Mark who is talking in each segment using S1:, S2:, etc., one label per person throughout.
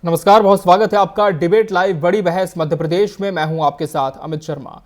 S1: नमस्कार, बहुत स्वागत है आपका डिबेट लाइव बड़ी बहस मध्य प्रदेश में। मैं हूं आपके साथ अमित शर्मा।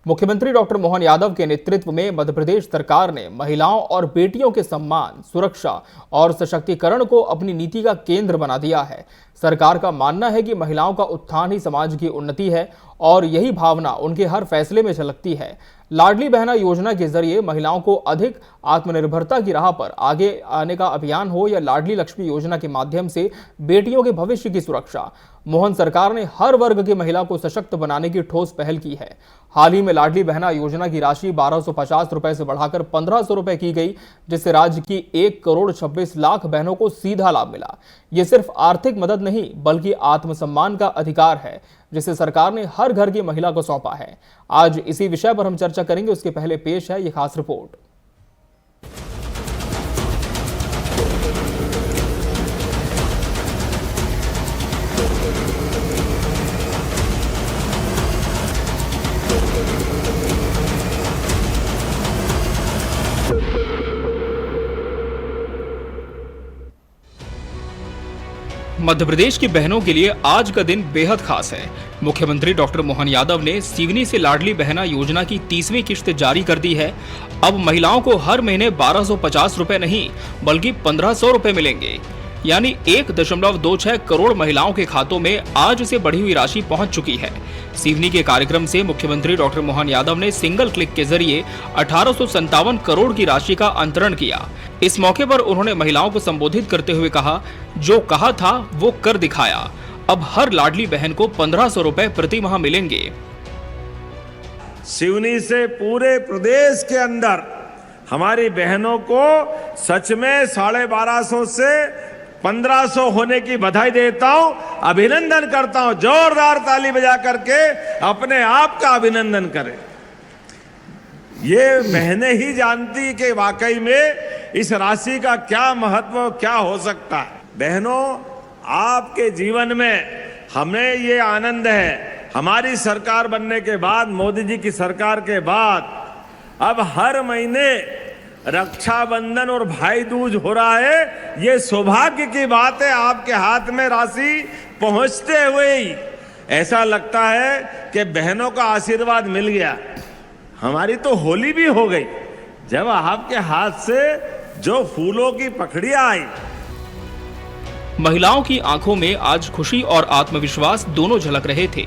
S1: मुख्यमंत्री डॉक्टर मोहन यादव के नेतृत्व में मध्य प्रदेश सरकार ने महिलाओं और बेटियों के सम्मान, सुरक्षा और सशक्तिकरण को अपनी नीति का केंद्र बना दिया है। सरकार का मानना है कि महिलाओं का उत्थान ही समाज की उन्नति है और यही भावना उनके हर फैसले में झलकती है। लाडली बहना योजना के जरिए महिलाओं को अधिक आत्मनिर्भरता की राह पर आगे आने का अभियान हो या लाडली लक्ष्मी योजना के माध्यम से बेटियों के भविष्य की सुरक्षा, मोहन सरकार ने हर वर्ग की महिला को सशक्त बनाने की ठोस पहल की है। हाल ही में लाडली बहना योजना की राशि 1250 रुपए से बढ़ाकर 1500 रुपए की गई, जिससे राज्य की 1,26,00,000 बहनों को सीधा लाभ मिला। ये सिर्फ आर्थिक मदद नहीं बल्कि आत्मसम्मान का अधिकार है, जिसे सरकार ने हर घर की महिला को सौंपा है। आज इसी विषय पर हम चर्चा करेंगे। उसके पहले पेश है ये खास रिपोर्ट। मध्य प्रदेश की बहनों के लिए आज का दिन बेहद खास है। मुख्यमंत्री डॉक्टर मोहन यादव ने सिवनी से लाडली बहना योजना की 30वीं किश्त जारी कर दी है। अब महिलाओं को हर महीने 1250 रुपए नहीं बल्कि 1500 रुपए मिलेंगे, यानी 1.26 करोड़ महिलाओं के खातों में आज से बढ़ी हुई राशि पहुंच चुकी है। सिवनी के कार्यक्रम से मुख्यमंत्री डॉक्टर मोहन यादव ने सिंगल क्लिक के जरिए 1857 करोड़ की राशि का अंतरण किया। इस मौके पर उन्होंने महिलाओं को संबोधित करते हुए कहा, जो कहा था वो कर दिखाया। अब हर लाडली बहन को 1500 रुपए प्रति माह मिलेंगे।
S2: सिवनी से पूरे प्रदेश के अंदर हमारी बहनों को सच में 1250 से 1500 होने की बधाई देता हूं, अभिनंदन करता हूं। जोरदार ताली बजा करके अपने आप का अभिनंदन करें। ये बहनें ही जानती कि वाकई में इस राशि का क्या महत्व क्या हो सकता है। बहनों, आपके जीवन में हमें ये आनंद है, हमारी सरकार बनने के बाद, मोदी जी की सरकार के बाद अब हर महीने रक्षाबंधन और भाई दूज हो रहा है। ये सौभाग्य की बात है, आपके हाथ में राशि पहुंचते हुए ही ऐसा लगता है कि बहनों का आशीर्वाद मिल गया। हमारी तो होली भी हो गई जब आपके हाथ से जो फूलों की पखड़ियां आई।
S1: महिलाओं की आंखों में आज खुशी और आत्मविश्वास दोनों झलक रहे थे।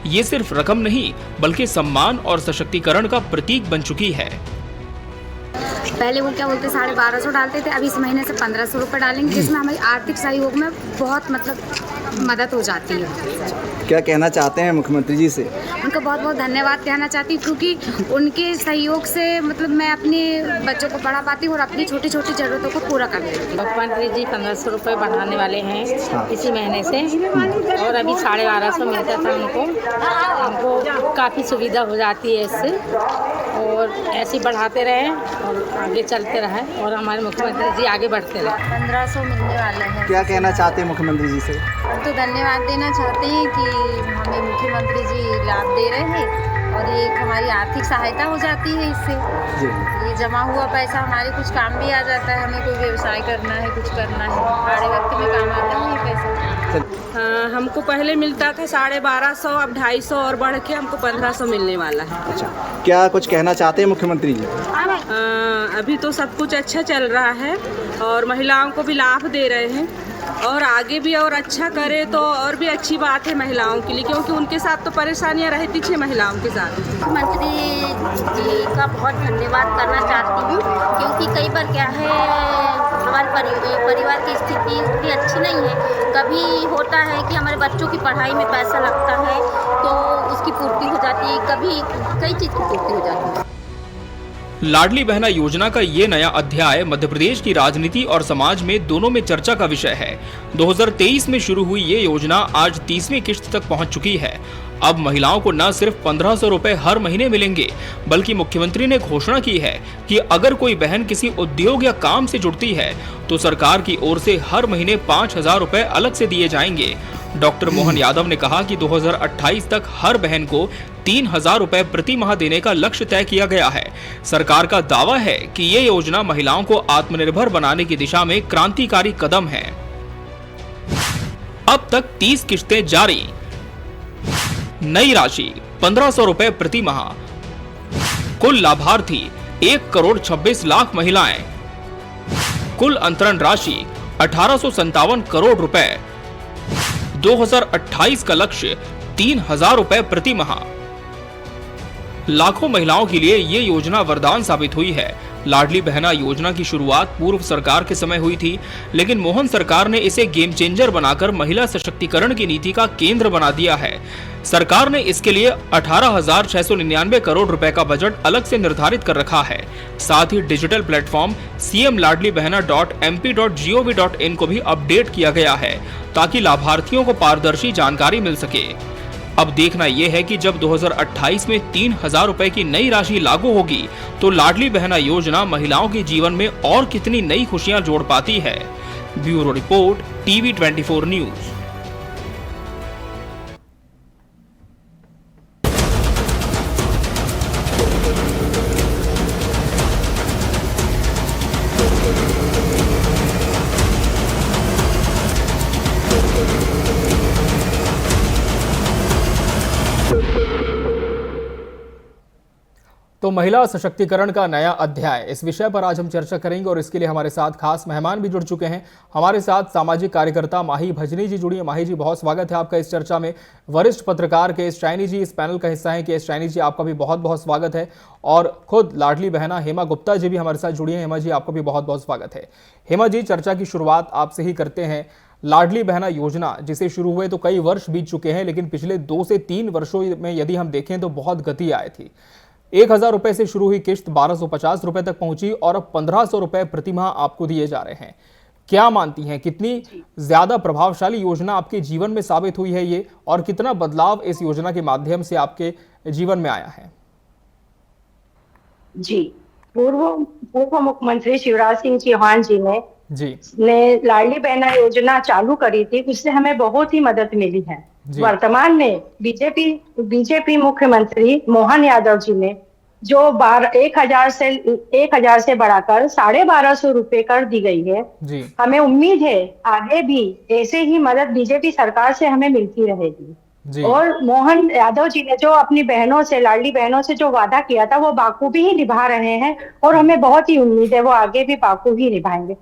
S1: ये सिर्फ रकम नहीं बल्कि सम्मान और सशक्तिकरण का प्रतीक बन चुकी है।
S3: पहले वो क्या बोलते 1250 डालते थे, अब इस महीने से 1500 रुपये डालेंगे, जिसमें हमारी आर्थिक सहयोग में बहुत मदद हो जाती है।
S4: क्या कहना चाहते हैं मुख्यमंत्री जी से?
S3: उनका बहुत बहुत धन्यवाद कहना चाहती हूँ, क्योंकि उनके सहयोग से मैं अपने बच्चों को पढ़ा पाती हूँ और अपनी छोटी छोटी ज़रूरतों को पूरा कर लेती हूँ।
S5: मुख्यमंत्री जी 1500 रुपये बढ़ाने वाले हैं इसी महीने से, और अभी 1250 मिलता था हमको काफ़ी सुविधा हो जाती है इससे, और ऐसे बढ़ाते रहें और आगे चलते रहे और हमारे मुख्यमंत्री जी आगे बढ़ते रहे।
S3: 1500 मिलने वाले हैं।
S4: क्या कहना चाहते हैं मुख्यमंत्री जी से?
S3: तो धन्यवाद देना चाहते हैं कि हमें मुख्यमंत्री जी लाभ दे रहे हैं और ये हमारी आर्थिक सहायता हो जाती है इससे। ये जमा हुआ पैसा हमारे कुछ काम भी आ जाता है। हमें कोई व्यवसाय करना है, कुछ करना है, बड़े वक्त में काम आता है ये पैसा।
S5: हमको पहले मिलता था 1250, अब 250 और बढ़ के हमको 1500 मिलने वाला है।
S4: अच्छा, क्या कुछ कहना चाहते हैं मुख्यमंत्री जी?
S5: अभी तो सब कुछ अच्छा चल रहा है और महिलाओं को भी लाभ दे रहे हैं, और आगे भी और अच्छा करे तो और भी अच्छी बात है महिलाओं के लिए, क्योंकि उनके साथ तो परेशानियां रहती थी महिलाओं के साथ।
S3: मुख्यमंत्री जी का बहुत धन्यवाद करना चाहती हूँ, क्योंकि कई बार क्या है हमारे परिवार की स्थिति उतनी अच्छी नहीं है। कभी होता है कि हमारे बच्चों की पढ़ाई में पैसा लगता है तो उसकी पूर्ति हो जाती है, कभी कई चीज़ की पूर्ति हो जाती है।
S1: लाडली बहना योजना का ये नया अध्याय मध्य प्रदेश की राजनीति और समाज में दोनों में चर्चा का विषय है। 2023 में शुरू हुई ये योजना आज 30वीं किश्त तक पहुंच चुकी है। अब महिलाओं को न सिर्फ 1500 रुपए हर महीने मिलेंगे, बल्कि मुख्यमंत्री ने घोषणा की है कि अगर कोई बहन किसी उद्योग या काम से जुड़ती है तो सरकार की ओर से हर महीने 5000 रुपए अलग से दिए जाएंगे। डॉक्टर मोहन यादव ने कहा कि 2028 तक हर बहन को 3000 रुपए प्रति माह देने का लक्ष्य तय किया गया है। सरकार का दावा है कि ये योजना महिलाओं को आत्मनिर्भर बनाने की दिशा में क्रांतिकारी कदम है। अब तक 30 किश्तें जारी। नई राशि 1500 रुपए प्रति माह। कुल लाभार्थी 1,26,00,000 महिलाएं। कुल अंतरण राशि 1857 करोड़ रुपए। 2028 का लक्ष्य 3,000 रुपए प्रति माह। लाखों महिलाओं के लिए ये योजना वरदान साबित हुई है। लाडली बहना योजना की शुरुआत पूर्व सरकार के समय हुई थी, लेकिन मोहन सरकार ने इसे गेम चेंजर बनाकर महिला सशक्तिकरण की नीति का केंद्र बना दिया है। सरकार ने इसके लिए 18,699 करोड़ रुपए का बजट अलग से निर्धारित कर रखा है। साथ ही डिजिटल प्लेटफॉर्म cmladlibehna.mp.gov.in को भी अपडेट किया गया है, ताकि लाभार्थियों को पारदर्शी जानकारी मिल सके। अब देखना यह है कि जब 2028 में 3,000 रुपए की नई राशि लागू होगी, तो लाडली बहना योजना महिलाओं के जीवन में और कितनी नई खुशियां जोड़ पाती है। Bureau report, TV 24 news. तो महिला सशक्तिकरण का नया अध्याय, इस विषय पर आज हम चर्चा करेंगे और इसके लिए हमारे साथ खास मेहमान भी जुड़ चुके हैं। हमारे साथ सामाजिक कार्यकर्ता माही भजनी जी जुड़ी हैं। माही जी, बहुत स्वागत है आपका इस चर्चा में। वरिष्ठ पत्रकार केएस शाइनी जी इस पैनल का हिस्सा हैं। केएस शाइनी जी, आपका भी बहुत बहुत स्वागत है। और खुद लाडली बहना हेमा गुप्ता जी भी हमारे साथ जुड़ी हैं। हेमा जी, आपका भी बहुत बहुत स्वागत है। हेमा जी, चर्चा की शुरुआत आपसे ही करते हैं। लाडली बहना योजना जिसे शुरू हुए तो कई वर्ष बीत चुके हैं, लेकिन पिछले 2 से 3 वर्षों में यदि हम देखें तो बहुत गति आई थी। 1,000 रुपए से शुरू हुई किश्त 1,250 रुपए तक पहुंची और अब 1,500 रुपए प्रतिमाह आपको दिए जा रहे हैं। क्या मानती हैं, कितनी ज्यादा प्रभावशाली योजना आपके जीवन में साबित हुई है ये, और कितना बदलाव इस योजना के माध्यम से आपके जीवन में आया है?
S6: जी, पूर्व मुख्यमंत्री शिवराज सिंह चौहान जी ने लाडली बहना योजना चालू करी थी, उससे हमें बहुत ही मदद मिली है। वर्तमान में बीजेपी मुख्यमंत्री मोहन यादव जी ने जो 1,000 से बढ़ाकर 1,250 रुपए कर दी गई है। हमें उम्मीद है आगे भी ऐसे ही मदद बीजेपी सरकार से हमें मिलती रहेगी। और मोहन यादव जी ने जो अपनी बहनों से, लाडली बहनों से जो वादा किया था, वो बाखूबी ही निभा रहे हैं और हमें बहुत ही उम्मीद है वो आगे भी बाखूबी निभाएंगे।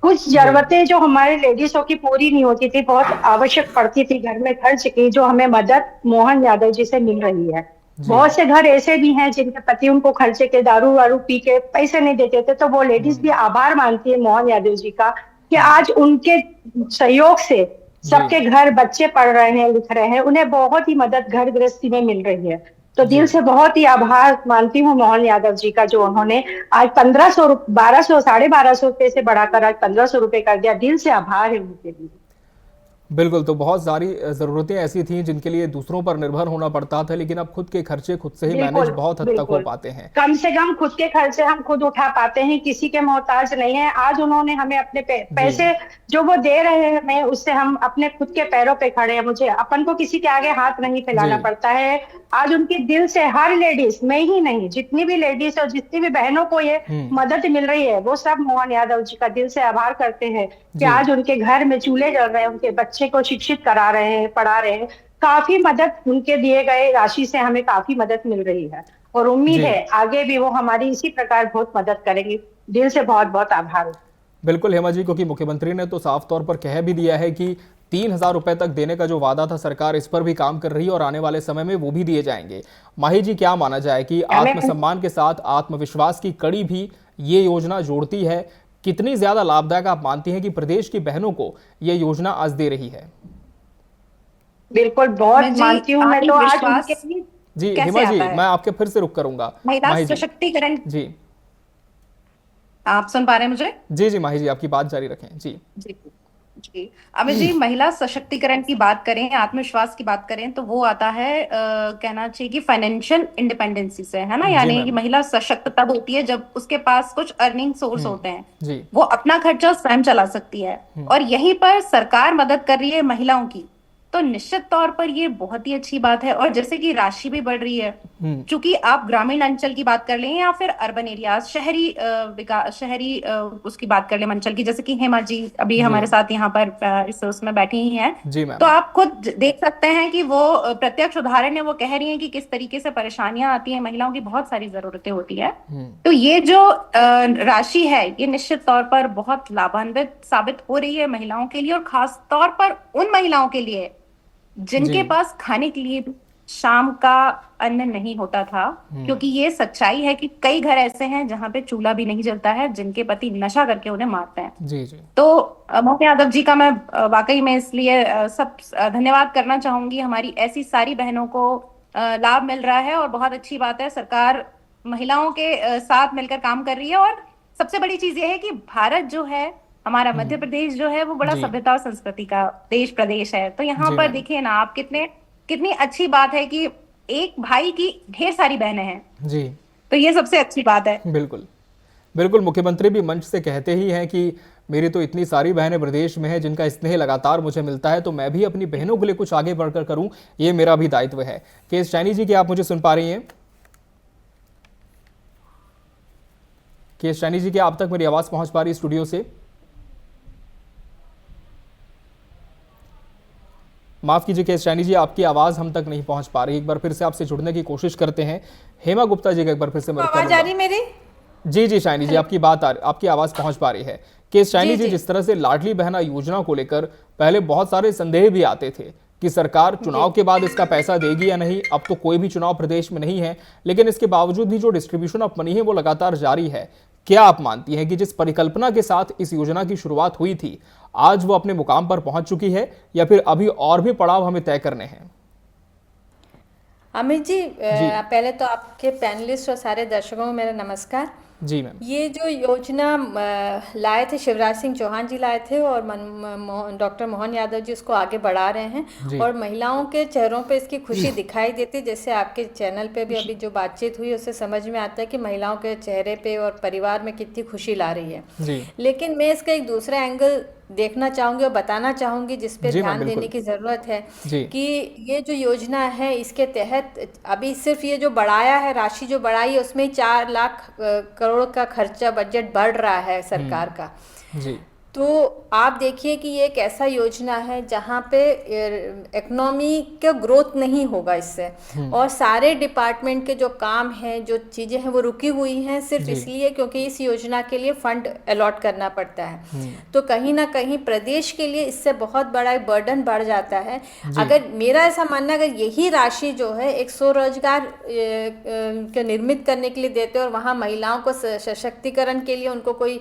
S6: कुछ जरूरतें जो हमारे लेडीजों की पूरी नहीं होती थी, बहुत आवश्यक पड़ती थी घर में खर्च की, जो हमें मदद मोहन यादव जी से मिल रही है। बहुत से घर ऐसे भी हैं जिनके पति उनको खर्चे के दारू वारू पी के पैसे नहीं देते थे, तो वो लेडीज भी आभार मानती है मोहन यादव जी का कि आज उनके सहयोग से सबके घर बच्चे पढ़ रहे हैं, लिख रहे हैं, उन्हें बहुत ही मदद घर गृहस्थी में मिल रही है। तो दिल से बहुत ही आभार मानती हूँ मोहन यादव जी का, जो उन्होंने आज 1,250 रुपए से बढ़ाकर आज 1,500 रुपए कर दिया। दिल से आभार है उनके लिए।
S1: बिल्कुल, तो बहुत सारी ज़रूरतें ऐसी थी जिनके लिए दूसरों पर निर्भर होना पड़ता था, लेकिन अब खुद के खर्चे खुद से ही मैनेज बहुत हद तक हो पाते हैं।
S6: कम से कम खुद के खर्चे हम खुद उठा पाते हैं, किसी के मोहताज नहीं है। आज उन्होंने हमें अपने पैसे जो वो दे रहे हैं हमें, उससे हम अपने खुद के पैरों पे खड़े हैं। मुझे अपन को किसी के आगे हाथ नहीं फैलाना पड़ता है। आज उनकी दिल से हर लेडीज, मैं ही नहीं, जितनी भी लेडीज और जितनी भी बहनों को ये मदद मिल रही है, वो सब मोहन यादव जी का दिल से आभार करते हैं कि आज उनके घर में चूल्हे जल रहे हैं, उनके बच्चे को शिक्षित करा रहे हैं, पढ़ा रहे हैं। काफी मदद उनके दिए गए राशि से हमें काफी मदद मिल रही है और उम्मीद है आगे भी वो हमारी इसी प्रकार बहुत मदद करेंगी। दिल से बहुत बहुत आभार।
S1: बिल्कुल हेमा जी, क्योंकि मुख्यमंत्री ने तो साफ तौर पर कह भी दिया है कि 3,000 रुपए तक देने का जो वादा था, सरकार इस पर भी काम कर रही है और आने वाले समय में वो भी दिए जाएंगे। माही जी, क्या माना जाए कि आत्मसम्मान के साथ आत्मविश्वास की कड़ी भी ये योजना जोड़ती है? कितनी ज्यादा लाभदायक आप मानती हैं कि प्रदेश की बहनों को ये योजना आज दे रही है?
S6: बिल्कुल, बहुत मानती हूँ मैं। तो आज
S1: जी हेमा जी, मैं आपके फिर से रुक करूंगा।
S7: महिला सशक्तिकरण
S1: जी,
S7: आप सुन पा रहे हैं मुझे?
S1: जी माही जी, आपकी बात जारी रखें। जी
S7: जी जी, अमित जी, महिला सशक्तिकरण की बात करें, आत्मविश्वास की बात करें, तो वो आता है कहना चाहिए कि फाइनेंशियल इंडिपेंडेंसी से, है ना। यानी कि महिला सशक्त तब होती है जब उसके पास कुछ अर्निंग सोर्स होते हैं, वो अपना खर्चा स्वयं चला सकती है। और यहीं पर सरकार मदद कर रही है महिलाओं की, तो निश्चित तौर पर ये बहुत ही अच्छी बात है। और जैसे कि राशि भी बढ़ रही है, चूंकि आप ग्रामीण अंचल की बात कर लें या फिर अर्बन एरियाज, शहरी शहरी उसकी बात कर लें अंचल की, जैसे कि हेमा जी अभी हमारे साथ यहाँ पर इस उसमें बैठी ही हैं, तो आप खुद देख सकते हैं कि वो प्रत्यक्ष उदाहरण है, वो कह रही हैं कि किस तरीके से परेशानियां आती हैं, महिलाओं की बहुत सारी जरूरतें होती है। तो ये जो राशि है ये निश्चित तौर पर बहुत लाभान्वित साबित हो रही है महिलाओं के लिए, और खास तौर पर उन महिलाओं के लिए जिनके पास खाने के लिए शाम का अन्न नहीं होता था, क्योंकि ये सच्चाई है कि कई घर ऐसे हैं जहां पे चूल्हा भी नहीं जलता है, जिनके पति नशा करके उन्हें मारते हैं।
S1: जी जी।
S7: तो मोहन यादव जी का मैं वाकई में इसलिए सब धन्यवाद करना चाहूंगी। हमारी ऐसी सारी बहनों को लाभ मिल रहा है और बहुत अच्छी बात है, सरकार महिलाओं के साथ मिलकर काम कर रही है। और सबसे बड़ी चीज ये है कि भारत जो है, हमारा मध्य प्रदेश जो है, वो बड़ा सभ्यता और संस्कृति का देश प्रदेश है। तो यहाँ पर देखिए ना आप, कितनी अच्छी बात है कि एक भाई की ढेर सारी बहनें हैं
S1: जी।
S7: तो ये सबसे अच्छी बात है।
S1: बिल्कुल बिल्कुल, मुख्यमंत्री भी मंच से कहते ही हैं कि मेरी तो इतनी सारी बहनें प्रदेश में हैं जिनका स्नेह लगातार मुझे मिलता है, तो मैं भी अपनी बहनों के लिए कुछ आगे बढ़कर करूं, ये मेरा भी दायित्व है। केस सैनी जी, क्या आप मुझे सुन पा रही हैं? केस सैनी जी, क्या आप तक मेरी आवाज पहुंच पा रही है स्टूडियो से? माफ कीजिए केस सैनी जी, आपकी आवाज हम तक नहीं पहुंच पा रही। एक बार फिर से आपसे जुड़ने की कोशिश करते हैं। हेमा गुप्ता जी का एक बार फिर से
S8: आवाज आ रही मेरी?
S1: जी जी सैनी जी, आपकी आवाज पहुंच पा रही है। केस सैनी जी, जिस तरह से लाडली बहना योजना को लेकर पहले बहुत सारे संदेह भी आते थे कि सरकार चुनाव के बाद इसका पैसा देगी या नहीं, अब तो कोई भी चुनाव प्रदेश में नहीं है, लेकिन इसके बावजूद भी जो डिस्ट्रीब्यूशन ऑफ मनी है वो लगातार जारी है। क्या आप मानती हैं कि जिस परिकल्पना के साथ इस योजना की शुरुआत हुई थी, आज वो अपने मुकाम पर पहुंच चुकी है या फिर अभी और भी पड़ाव हमें तय करने हैं?
S8: अमित जी, पहले तो आपके पैनलिस्ट और सारे दर्शकों को मेरा नमस्कार।
S1: जी मैम।
S8: ये जो योजना लाए थे शिवराज सिंह चौहान जी लाए थे और डॉक्टर मोहन यादव जी उसको आगे बढ़ा रहे हैं, और महिलाओं के चेहरों पे इसकी खुशी दिखाई देती। जैसे आपके चैनल पे भी अभी जो बातचीत हुई उससे समझ में आता है कि महिलाओं के चेहरे पे और परिवार में कितनी खुशी ला रही है। लेकिन मैं इसका एक दूसरा एंगल देखना चाहूंगी और बताना चाहूंि जिस पे ध्यान देने की जरूरत है कि ये जो योजना है इसके तहत अभी सिर्फ ये जो बढ़ाया है, राशि जो बढ़ाई है, उसमें 4 लाख करोड़ का खर्चा बजट बढ़ रहा है सरकार का। जी। तो आप देखिए कि ये एक ऐसा योजना है जहाँ पे इकोनॉमी का ग्रोथ नहीं होगा इससे, और सारे डिपार्टमेंट के जो काम हैं, जो चीज़ें हैं वो रुकी हुई हैं सिर्फ इसलिए क्योंकि इस योजना के लिए फंड अलॉट करना पड़ता है। तो कहीं ना कहीं प्रदेश के लिए इससे बहुत बड़ा एक बर्डन बढ़ जाता है। अगर मेरा ऐसा मानना, अगर यही राशि जो है एक स्वरोजगार के निर्मित करने के लिए देते और वहाँ महिलाओं को सशक्तिकरण के लिए उनको कोई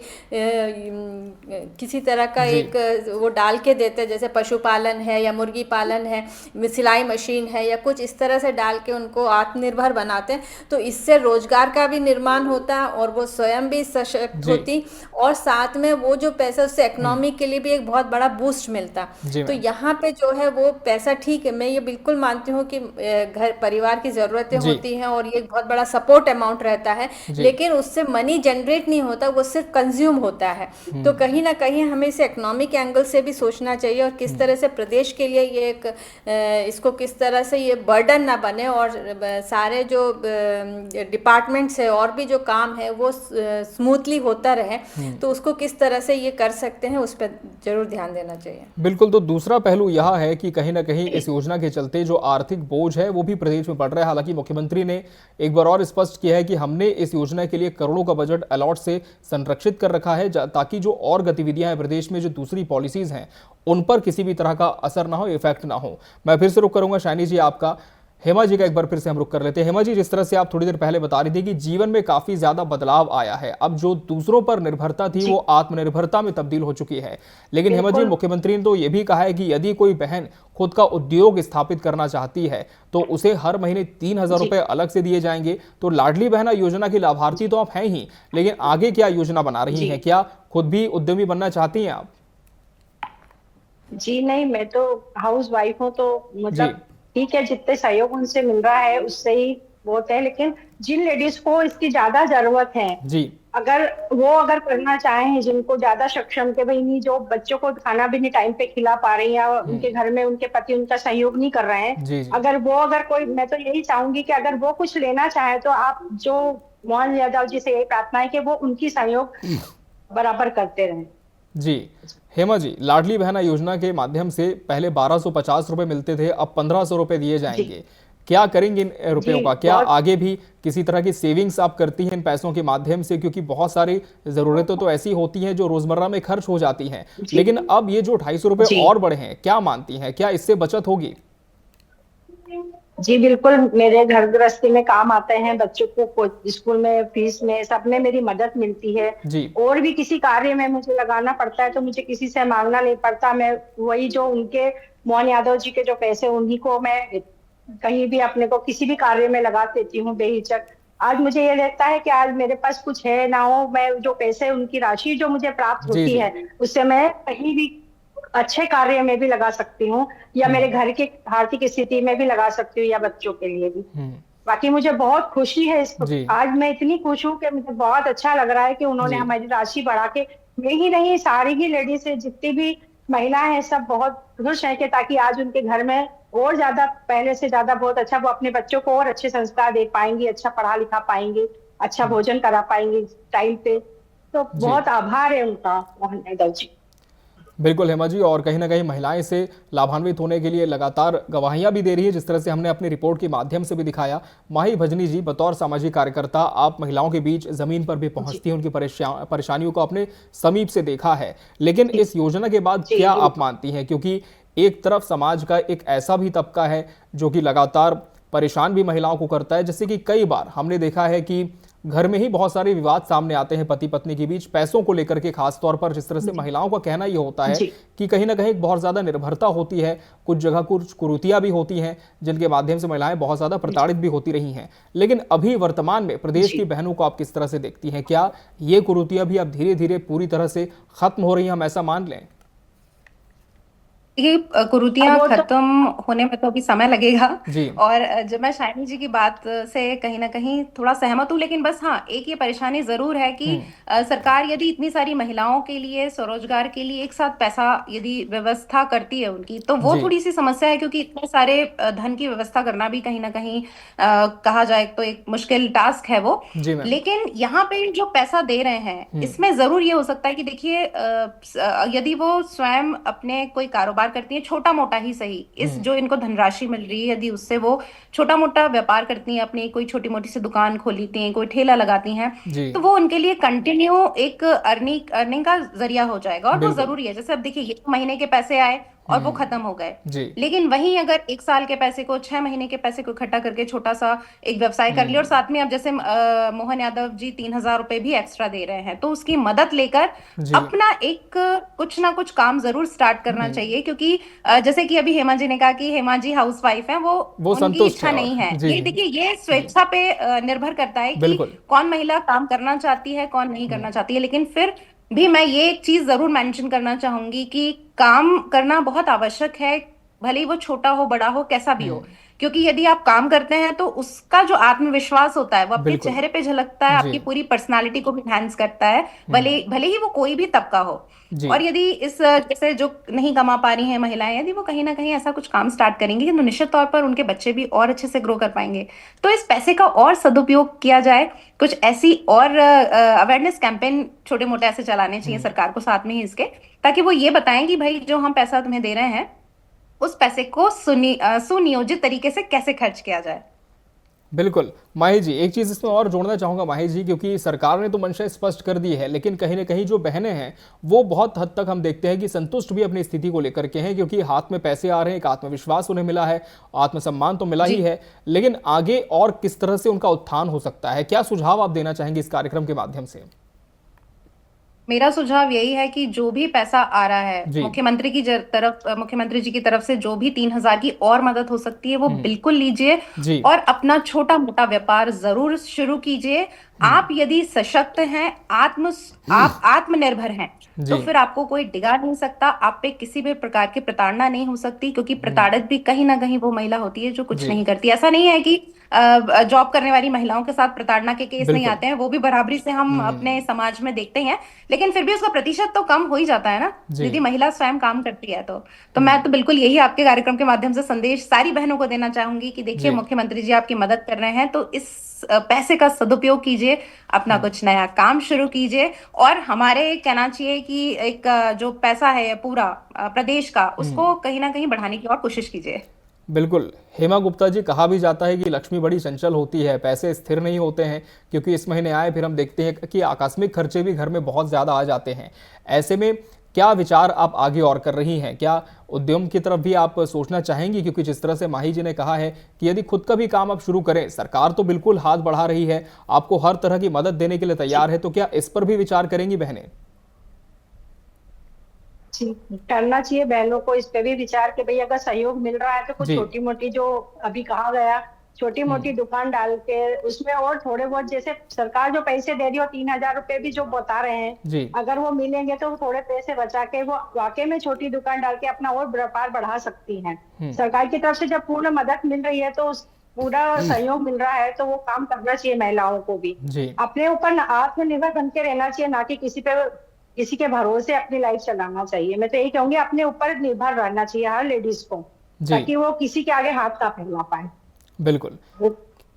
S8: किसी तरह का एक वो डाल के देते हैं, जैसे पशुपालन है या मुर्गी पालन है, सिलाई मशीन है या कुछ इस तरह से डाल के उनको आत्मनिर्भर बनाते हैं, तो इससे रोजगार का भी निर्माण होता है और वो स्वयं भी सशक्त होती, और साथ में वो जो पैसा उससे इकोनॉमी के लिए भी एक बहुत बड़ा बूस्ट मिलता। तो यहाँ पे जो है वो पैसा, ठीक है, मैं ये बिल्कुल मानती हूँ कि घर परिवार की जरूरतें होती हैं और ये एक बहुत बड़ा सपोर्ट अमाउंट रहता है, लेकिन उससे मनी जनरेट नहीं होता, वो सिर्फ कंज्यूम होता है। तो कहीं ना कहीं हमें इसे इकोनॉमिक एंगल से भी सोचना चाहिए और किस तरह से प्रदेश के लिए ये एक इसको किस तरह से ये बर्डन ना बने, और सारे जो डिपार्टमेंट्स है और भी जो काम है वो स्मूथली होता रहे, तो उसको किस तरह से ये कर सकते हैं उस पर जरूर ध्यान देना चाहिए।
S1: बिल्कुल। तो दूसरा पहलू यह है कि कहीं ना कहीं इस योजना के चलते जो आर्थिक बोझ है वो भी प्रदेश में बढ़ रहा है। हालांकि मुख्यमंत्री ने एक बार और स्पष्ट किया है कि हमने इस योजना के लिए करोड़ों का बजट अलॉट से संरक्षित कर रखा है ताकि जो और गतिविधियां हैं प्रदेश में, जो दूसरी पॉलिसीज हैं, उन पर किसी भी तरह का असर ना हो, इफेक्ट ना हो। मैं फिर से रुक करूंगा सैनी जी आपका। हेमा जी का एक बार फिर से हम रुक कर लेते हैं। हेमा जी, जिस तरह से आप थोड़ी देर पहले बता रही थी कि जीवन में काफी ज्यादा बदलाव आया है, अब जो दूसरों पर निर्भरता थी वो आत्मनिर्भरता में तब्दील हो चुकी है, लेकिन हेमा जी, मुख्यमंत्री ने तो ये भी कहा है कि यदि कोई बहन खुद का उद्योग स्थापित करना चाहती है तो उसे हर महीने 3,000 रुपए अलग से दिए जाएंगे। तो लाडली बहना योजना की लाभार्थी तो आप हैं ही, लेकिन आगे क्या योजना बना रही हैं? क्या खुद भी उद्यमी बनना चाहती हैं आप?
S6: जी नहीं, मैं तो हाउस वाइफ हूँ, तो मतलब ठीक है, जितने सहयोग उनसे मिल रहा है उससे ही बहुत है, लेकिन जिन लेडीज को इसकी ज्यादा जरूरत है, अगर करना चाहें, जिनको ज्यादा सक्षम के भाई नहीं, जो बच्चों को खाना भी नहीं टाइम पे खिला पा रहे हैं या उनके घर में उनके पति उनका सहयोग नहीं कर रहे हैं, अगर कोई, मैं तो यही चाहूंगी कि अगर वो कुछ लेना चाहे तो आप जो मोहन यादव जी से यही प्रार्थना है कि वो उनकी सहयोग बराबर करते रहें।
S1: जी हेमा जी, लाडली बहना योजना के माध्यम से पहले 1250 रुपए मिलते थे, अब 1500 रुपए दिए जाएंगे। क्या करेंगे इन रुपयों का? क्या आगे भी किसी तरह की सेविंग्स आप करती हैं इन पैसों के माध्यम से? क्योंकि बहुत सारी जरूरतें तो ऐसी होती हैं जो रोजमर्रा में खर्च हो जाती हैं, लेकिन अब ये जो 250 रुपए और बढ़े हैं, क्या मानती हैं, क्या इससे बचत होगी?
S6: जी बिल्कुल, मेरे घर गृहस्थी में काम आते हैं, बच्चों को स्कूल में फीस में सब में मेरी मदद मिलती है। और भी किसी कार्य में मुझे लगाना पड़ता है तो मुझे किसी से मांगना नहीं पड़ता। मैं वही जो उनके मोहन यादव जी के जो पैसे, उन्हीं को मैं कहीं भी अपने को किसी भी कार्य में लगा देती हूँ बेहिचक। आज मुझे ये लगता है कि आज मेरे पास कुछ है ना हो, मैं जो पैसे, उनकी राशि जो मुझे प्राप्त होती है उससे मैं कहीं भी अच्छे कार्य में भी लगा सकती हूँ, या मेरे घर की आर्थिक स्थिति में भी लगा सकती हूँ, या बच्चों के लिए भी। बाकी मुझे बहुत खुशी है इसको, आज मैं इतनी खुश हूँ कि मुझे बहुत अच्छा लग रहा है कि उन्होंने हमारी राशि बढ़ा के, मैं ही नहीं सारी ही लेडीज है, जितनी भी महिलाएं हैं, सब बहुत खुश है कि ताकि आज उनके घर में और ज्यादा, पहले से ज्यादा बहुत अच्छा, वो अपने बच्चों को और अच्छे संस्कार दे पाएंगी, अच्छा पढ़ा लिखा पाएंगे, अच्छा भोजन करा पाएंगे टाइम पे। तो बहुत आभार है उनका, मोहन यादव जी।
S1: बिल्कुल हेमा जी, और कहीं ना कहीं महिलाएं से लाभान्वित होने के लिए लगातार गवाहियां भी दे रही है, जिस तरह से हमने अपनी रिपोर्ट के माध्यम से भी दिखाया। माही भजनी जी, बतौर सामाजिक कार्यकर्ता आप महिलाओं के बीच जमीन पर भी पहुंचती हैं, उनकी परेशानियों को अपने समीप से देखा है, लेकिन इस योजना के बाद क्या आप मानती हैं? क्योंकि एक तरफ समाज का एक ऐसा भी तबका है जो कि लगातार परेशान भी महिलाओं को करता है, जैसे कि कई बार हमने देखा है कि घर में ही बहुत सारे विवाद सामने आते हैं पति पत्नी के बीच, पैसों को लेकर के खास तौर पर। जिस तरह से महिलाओं का कहना यह होता है कि कहीं ना कहीं बहुत ज्यादा निर्भरता होती है, कुछ जगह कुछ कुरीतियां भी होती हैं जिनके माध्यम से महिलाएं बहुत ज्यादा प्रताड़ित भी होती रही हैं। लेकिन अभी वर्तमान में प्रदेश की बहनों को आप किस तरह से देखती हैं? क्या ये कुरीतियां भी अब धीरे धीरे पूरी तरह से खत्म हो रही हैं, हम ऐसा मान लें?
S7: ये कुरीतियां खत्म होने में तो अभी समय लगेगा। और जब मैं शाइनी जी की बात से कहीं ना कहीं थोड़ा सहमत हूँ, लेकिन बस हाँ, एक ये परेशानी जरूर है कि सरकार यदि इतनी सारी महिलाओं के लिए स्वरोजगार के लिए एक साथ पैसा यदि व्यवस्था करती है उनकी, तो वो थोड़ी सी समस्या है, क्योंकि इतने सारे धन की व्यवस्था करना भी कहीं ना कहीं कहा जाए तो एक मुश्किल टास्क है वो। लेकिन यहाँ पे जो पैसा दे रहे हैं इसमें जरूर ये हो सकता है कि देखिए, यदि वो स्वयं अपने कोई कारोबार करती है, छोटा मोटा ही सही, इस जो इनको धनराशि मिल रही है, यदि उससे वो छोटा मोटा व्यापार करती हैं, अपनी कोई छोटी मोटी सी दुकान खोल लेती हैं, कोई ठेला लगाती हैं, तो वो उनके लिए कंटिन्यू एक अर्निंग का जरिया हो जाएगा। और वो जरूरी है। जैसे अब देखिए, ये महीने के पैसे आए और वो खत्म हो गए, लेकिन वहीं अगर 1 साल के पैसे को, 6 महीने के पैसे को इकट्ठा करके छोटा सा एक व्यवसाय कर लिया, और साथ में अब जैसे मोहन यादव जी 3000 रुपए भी एक्स्ट्रा दे रहे हैं, तो उसकी मदद लेकर अपना एक कुछ ना कुछ काम जरूर स्टार्ट करना चाहिए। क्योंकि जैसे कि अभी हेमा जी ने कहा कि हेमा जी हाउसवाइफ है, वो उनकी इच्छा नहीं है। ये देखिए, ये स्वेच्छा पे निर्भर करता है कि कौन महिला काम करना चाहती है, कौन नहीं करना चाहती है। लेकिन फिर भी मैं ये एक चीज जरूर मेंशन करना चाहूंगी कि काम करना बहुत आवश्यक है, भले ही वो छोटा हो, बड़ा हो, कैसा भी हो। क्योंकि यदि आप काम करते हैं तो उसका जो आत्मविश्वास होता है वो अपने चेहरे पे झलकता है, आपकी पूरी पर्सनालिटी को भी एनहांस करता है, भले ही वो कोई भी तबका हो। और यदि इस जैसे जो नहीं कमा पा रही हैं महिलाएं, यदि वो कहीं ना कहीं ऐसा कुछ काम स्टार्ट करेंगी तो निश्चित तौर पर उनके बच्चे भी और अच्छे से ग्रो कर पाएंगे। तो इस पैसे का और सदुपयोग किया जाए, कुछ ऐसी और अवेयरनेस कैंपेन छोटे मोटे ऐसे चलाने चाहिए सरकार को साथ में ही इसके, ताकि वो ये बताएं कि भाई जो हम पैसा तुम्हें दे रहे हैं उस पैसे को सुनियोजित तरीके से कैसे खर्च किया जाए।
S1: बिल्कुल माही जी, एक चीज इसमें और जोड़ना चाहूंगा माही जी, क्योंकि सरकार ने तो मंशा स्पष्ट कर दी है, लेकिन कहीं ना कहीं जो बहनें हैं वो बहुत हद तक हम देखते हैं कि संतुष्ट भी अपनी स्थिति को लेकर के हैं, क्योंकि हाथ में पैसे आ रहे हैं, एक आत्मविश्वास उन्हें मिला है, आत्मसम्मान तो मिला ही है, लेकिन आगे और किस तरह से उनका उत्थान हो सकता है? क्या सुझाव आप देना चाहेंगे इस कार्यक्रम के माध्यम से?
S7: मेरा सुझाव यही है कि जो भी पैसा आ रहा है मुख्यमंत्री जी की तरफ से जो भी 3000 की और मदद हो सकती है वो बिल्कुल लीजिए, और अपना छोटा मोटा व्यापार जरूर शुरू कीजिए। आप यदि सशक्त हैं, आप आत्मनिर्भर हैं, तो फिर आपको कोई डिगा नहीं सकता, आप पे किसी भी प्रकार की प्रताड़ना नहीं हो सकती, क्योंकि प्रताड़ित भी कहीं ना कहीं वो महिला होती है जो कुछ नहीं करती। ऐसा नहीं है कि जॉब करने वाली महिलाओं के साथ प्रताड़ना के केस नहीं आते हैं, वो भी बराबरी से हम अपने समाज में देखते हैं, लेकिन फिर भी उसका प्रतिशत तो कम हो ही जाता है ना, यदि महिला स्वयं काम करती है तो मैं तो बिल्कुल यही आपके कार्यक्रम के माध्यम से संदेश सारी बहनों को देना चाहूंगी कि देखिए, मुख्यमंत्री जी आपकी मदद कर रहे हैं, तो इस पैसे का सदुपयोग कीजिए, अपना कुछ नया काम शुरू कीजिए, और हमारे कहना चाहिए कि एक जो पैसा है पूरा प्रदेश का, उसको कहीं ना कहीं बढ़ाने की और कोशिश कीजिए।
S1: बिल्कुल हेमा गुप्ता जी, कहा भी जाता है कि लक्ष्मी बड़ी चंचल होती है, पैसे स्थिर नहीं होते हैं, क्योंकि इस महीने आए फिर हम देखते हैं कि आकस्मिक खर्चे भी घर में बहुत ज़्यादा आ जाते हैं। ऐसे में क्या विचार आप आगे और कर रही हैं? क्या उद्यम की तरफ भी आप सोचना चाहेंगी? क्योंकि जिस तरह से माही जी ने कहा है कि यदि खुद का भी काम आप शुरू करें, सरकार तो बिल्कुल हाथ बढ़ा रही है, आपको हर तरह की मदद देने के लिए तैयार है, तो क्या इस पर भी विचार करेंगी बहनें?
S6: करना चाहिए बहनों को इस पे भी विचार कि भाई अगर सहयोग मिल रहा है तो कुछ छोटी मोटी, जो अभी कहा गया, छोटी मोटी दुकान डाल के उसमें और थोड़े बहुत, जैसे सरकार जो पैसे दे रही हो 3,000 रुपए भी जो बता रहे हैं, अगर वो मिलेंगे तो थोड़े पैसे बचा के वो वाकई में छोटी दुकान डाल के अपना और व्यापार बढ़ा सकती हैं। सरकार की तरफ से जब पूर्ण मदद मिल रही है तो पूरा सहयोग मिल रहा है, तो वो काम करना चाहिए महिलाओं को भी। अपने ऊपर आत्मनिर्भर बन के रहना चाहिए, ना कि किसी के भरोसे अपनी लाइफ चलाना चाहिए। मैं तो यही कहूंगी, अपने ऊपर निर्भर रहना चाहिए हर लेडीज को, ताकि वो किसी के आगे हाथ ना फैला पाए।
S1: बिल्कुल।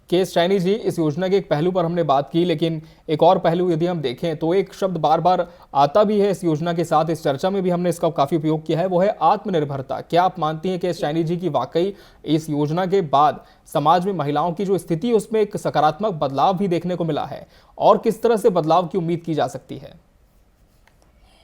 S1: केस चाइनी जी, इस योजना के एक पहलू पर हमने बात की, लेकिन एक और पहलू यदि हम देखें तो एक शब्द बार बार आता भी है इस योजना के साथ, इस चर्चा में भी हमने इसका काफी उपयोग किया है, वो है आत्मनिर्भरता। क्या आप मानती हैं केस चाइनी जी की वाकई इस योजना के बाद समाज में महिलाओं की जो स्थिति, उसमें एक सकारात्मक बदलाव भी देखने को मिला है, और किस तरह से बदलाव की उम्मीद की जा सकती है?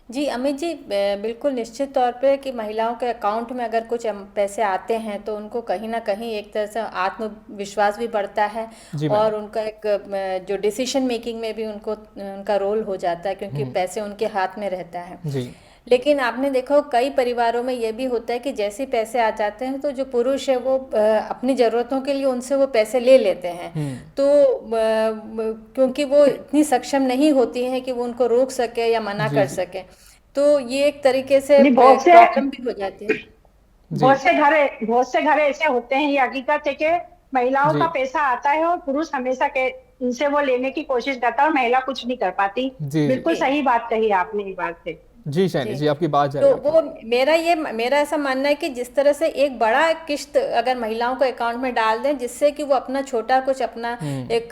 S8: जी अमित जी, बिल्कुल निश्चित तौर पे कि महिलाओं के अकाउंट में अगर कुछ पैसे आते हैं तो उनको कहीं ना कहीं एक तरह से आत्मविश्वास भी बढ़ता है, और उनका एक जो डिसीजन मेकिंग में भी उनका रोल हो जाता है, क्योंकि पैसे उनके हाथ में रहता है। लेकिन आपने देखा कई परिवारों में ये भी होता है कि जैसे पैसे आ जाते हैं तो जो पुरुष है वो अपनी ज़रूरतों के लिए उनसे वो पैसे ले लेते हैं, तो क्योंकि वो इतनी सक्षम नहीं होती हैं कि वो उनको रोक सके या मना कर सके, तो ये एक तरीके से प्रॉब्लम भी हो जाती है।
S6: बहुत से घर ऐसे होते हैं, ये हकीकत है कि महिलाओं का पैसा आता है और पुरुष हमेशा इनसे वो लेने की कोशिश करता है और महिला कुछ नहीं कर पाती। बिल्कुल सही बात कही आपने ये बात से।
S1: जी शैनी जी, आपकी बात
S8: तो वो मेरा ऐसा मानना है कि जिस तरह से एक बड़ा किस्त अगर महिलाओं को अकाउंट में डाल दें, जिससे कि वो अपना छोटा कुछ अपना एक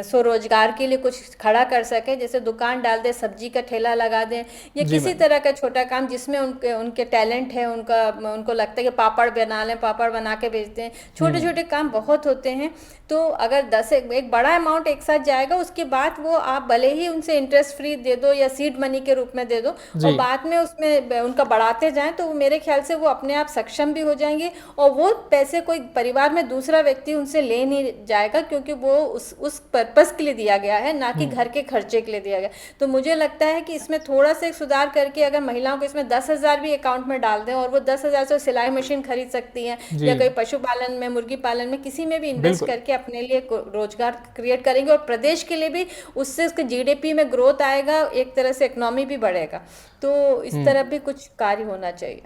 S8: स्वरोजगार के लिए कुछ खड़ा कर सके, जैसे दुकान डाल दे, सब्जी का ठेला लगा दें, या किसी तरह का छोटा काम जिसमें उनके टैलेंट है, उनको लगता है कि पापड़ बना लें, पापड़ बना के बेचते हैं, छोटे छोटे काम बहुत होते हैं। तो अगर एक बड़ा अमाउंट एक साथ जाएगा, उसके बाद वो आप भले ही उनसे इंटरेस्ट फ्री दे दो या सीड मनी के रूप में दे दो, और बाद में उसमें उनका बढ़ाते जाएं, तो मेरे ख्याल से वो अपने आप सक्षम भी हो जाएंगे, और वो पैसे कोई परिवार में दूसरा व्यक्ति उनसे ले नहीं जाएगा, क्योंकि वो उस पर्पस के लिए दिया गया है, ना कि घर के खर्चे के लिए दिया गया। तो मुझे लगता है कि इसमें थोड़ा सा सुधार करके अगर महिलाओं को इसमें 10,000 भी अकाउंट में डाल दें, और वो 10,000 से सिलाई मशीन खरीद सकती हैं, या कोई पशुपालन में, मुर्गी पालन में, किसी में भी इन्वेस्ट करके अपने लिए रोजगार क्रिएट करेंगे, और प्रदेश के लिए भी उससे उसके GDP में ग्रोथ आएगा, एक तरह से इकोनॉमी भी बढ़ेगा। तो इस तरह भी कुछ कार्य होना चाहिए।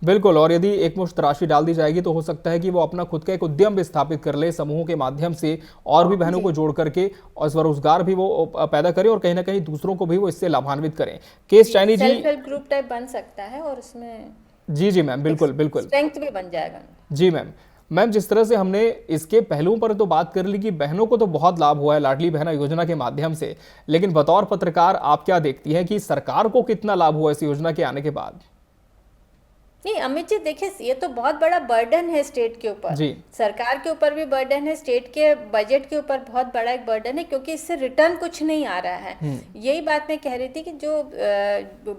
S1: बिल्कुल, और यदि एक मुश्त राशि डाल दी जाएगी तो हो सकता है कि वो अपना खुद का एक उद्यम भी स्थापित कर ले, समूहों के माध्यम से, और भी बहनों को जोड़ करके, और स्वरोजगार भी वो पैदा करें, और कहीं ना कहीं दूसरों को भी वो इससे लाभान्वित करें। केस चाइनी जी,
S8: सेल्फ हेल्प ग्रुप टाइप बन सकता है, और उसमें
S1: जी मैम, बिल्कुल
S8: स्ट्रेंथ भी बन जाएगा।
S1: जी मैम, जिस तरह से हमने इसके पहलुओं पर तो बात कर ली कि बहनों को तो बहुत लाभ हुआ है लाडली बहना योजना के माध्यम से, लेकिन बतौर पत्रकार आप क्या देखती हैं कि सरकार को कितना लाभ हुआ इस योजना के आने के बाद?
S8: नहीं अमित जी, देखिए ये तो बहुत बड़ा बर्डन है स्टेट के ऊपर, सरकार के ऊपर भी बर्डन है, स्टेट के बजट के ऊपर बहुत बड़ा एक बर्डन है, क्योंकि इससे रिटर्न कुछ नहीं आ रहा है। यही बात मैं कह रही थी कि जो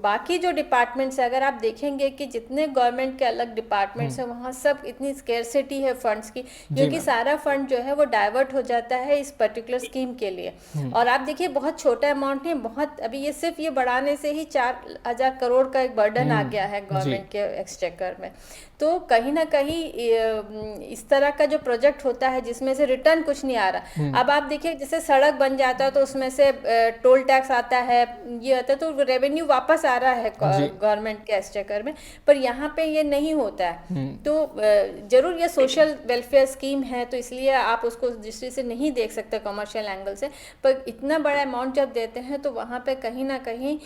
S8: बाकी जो डिपार्टमेंट्स है, अगर आप देखेंगे कि जितने गवर्नमेंट के अलग डिपार्टमेंट्स हैं, वहाँ सब इतनी स्केर्सिटी है फंड्स की, क्योंकि सारा फंड जो है वो डाइवर्ट हो जाता है इस पर्टिकुलर स्कीम के लिए। और आप देखिए बहुत छोटा अमाउंट नहीं, बहुत, अभी ये सिर्फ ये बढ़ाने से ही 4,000 करोड़ का एक बर्डन आ गया है गवर्नमेंट के एक्सचेकर में। तो कहीं ना कहीं इस तरह का जो प्रोजेक्ट होता है जिसमें से रिटर्न कुछ नहीं आ रहा। अब आप देखिए जैसे सड़क बन जाता है तो उसमें से टोल टैक्स आता है, ये आता है, तो रेवेन्यू वापस आ रहा है गवर्नमेंट के एक्सचेकर में, पर यहाँ पे ये नहीं होता है। तो जरूर ये सोशल वेलफेयर स्कीम है तो इसलिए आप उसको दृष्टि से नहीं देख सकते कमर्शियल एंगल से, पर इतना बड़ा अमाउंट जब देते हैं तो वहाँ पे कहीं ना कहीं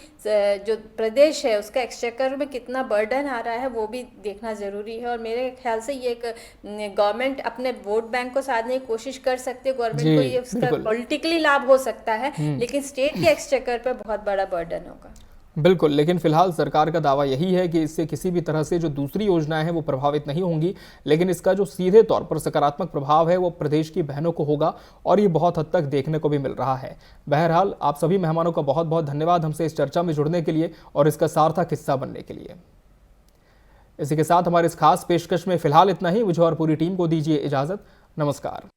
S8: जो प्रदेश है उसका एक्सचेकर में कितना बर्डन आ रहा है वो भी देखना जरूरी है। और मेरे ख्याल से ये एक गवर्नमेंट अपने वोट बैंक को साधने की कोशिश कर सकती है, गवर्नमेंट को ये उसका पॉलिटिकली लाभ हो सकता है, लेकिन स्टेट के एक्सचेकर पे बहुत बड़ा बर्डन होगा।
S1: बिल्कुल, लेकिन फिलहाल सरकार का दावा यही है कि इससे किसी भी तरह से जो दूसरी योजनाएं हैं वो प्रभावित नहीं होंगी, लेकिन इसका जो सीधे तौर पर सकारात्मक प्रभाव है वो प्रदेश की बहनों को होगा और ये बहुत हद तक देखने को भी मिल रहा है। बहरहाल आप सभी मेहमानों का बहुत बहुत धन्यवाद हमसे इस चर्चा में जुड़ने के लिए और इसका सार्थक हिस्सा बनने के लिए। इसी के साथ हमारे इस खास पेशकश में फिलहाल इतना ही। मुझे और पूरी टीम को दीजिए इजाजत। नमस्कार।